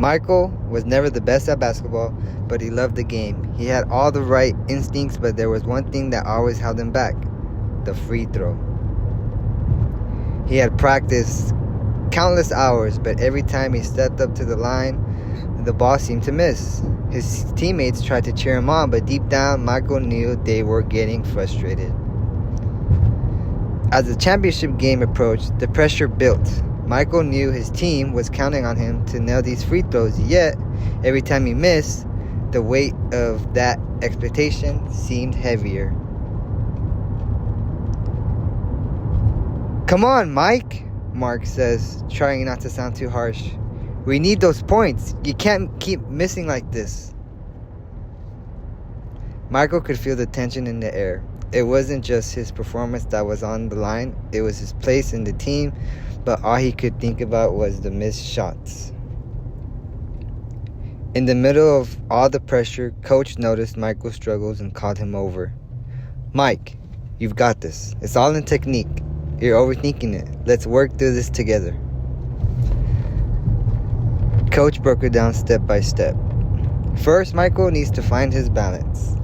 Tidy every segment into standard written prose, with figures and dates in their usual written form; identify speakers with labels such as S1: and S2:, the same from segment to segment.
S1: Michael was never the best at basketball, but he loved the game. He had all the right instincts, but there was one thing that always held him back: the free throw. He had practiced countless hours, but every time he stepped up to the line, the ball seemed to miss. His teammates tried to cheer him on, but deep down, Michael knew they were getting frustrated. As the championship game approached, the pressure built. Michael knew his team was counting on him to nail these free throws, yet every time he missed, the weight of that expectation seemed heavier. "Come on, Mike," Mark says, trying not to sound too harsh. "We need those points. You can't keep missing like this." Michael could feel the tension in the air. It wasn't just his performance that was on the line, it was his place in the team, but all he could think about was the missed shots. In the middle of all the pressure, Coach noticed Michael's struggles and called him over. "Mike, you've got this. It's all in technique. You're overthinking it. Let's work through this together." Coach broke it down step by step. First, Michael needs to find his balance.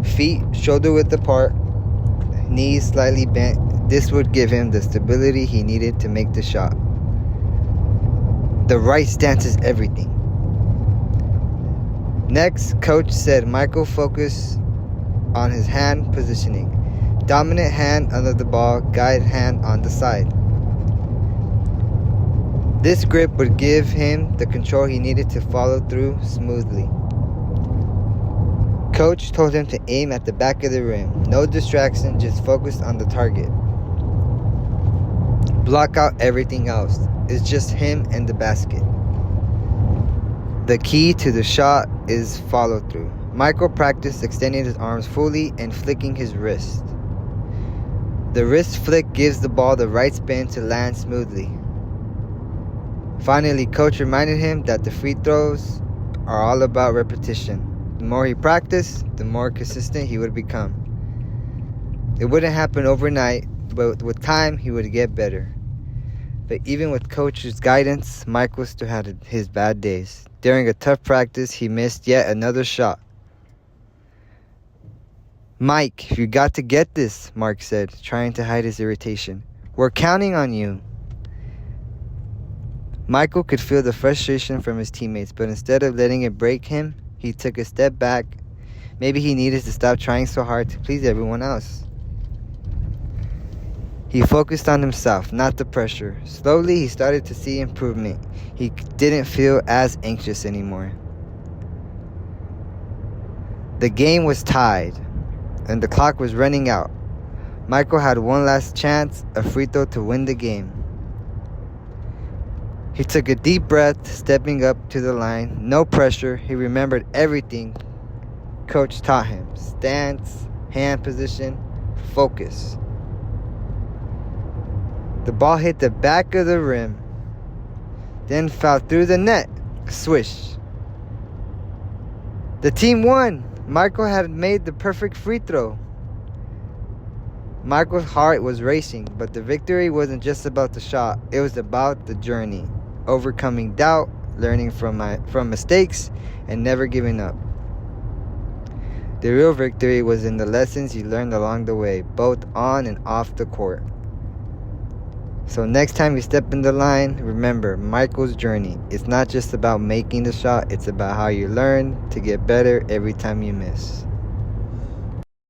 S1: Feet shoulder width apart, knees slightly bent. This would give him the stability he needed to make the shot. The right stance is everything. Next, Coach said Michael focus on his hand positioning. Dominant hand under the ball, guide hand on the side. This grip would give him the control he needed to follow through smoothly. Coach told him to aim at the back of the rim. No distraction, just focus on the target. Block out everything else. It's just him and the basket. The key to the shot is follow through. Michael practiced extending his arms fully and flicking his wrist. The wrist flick gives the ball the right spin to land smoothly. Finally, Coach reminded him that the free throws are all about repetition. The more he practiced, the more consistent he would become. It wouldn't happen overnight, but with time, he would get better. But even with Coach's guidance, Michael still had his bad days. During a tough practice, he missed yet another shot. "Mike, you got to get this," Mark said, trying to hide his irritation. "We're counting on you." Michael could feel the frustration from his teammates, but instead of letting it break him, he took a step back. Maybe he needed to stop trying so hard to please everyone else. He focused on himself, not the pressure. Slowly, he started to see improvement. He didn't feel as anxious anymore. The game was tied, and the clock was running out. Michael had one last chance, a free throw to win the game. He took a deep breath, stepping up to the line. No pressure. He remembered everything Coach taught him. Stance, hand position, focus. The ball hit the back of the rim, then fell through the net. Swish. The team won. Michael had made the perfect free throw. Michael's heart was racing, but the victory wasn't just about the shot. It was about the journey. Overcoming doubt, learning from mistakes, and never giving up. The real victory was in the lessons you learned along the way, both on and off the court. So next time you step in the line, remember Michael's journey. It's not just about making the shot, it's about how you learn to get better every time you miss.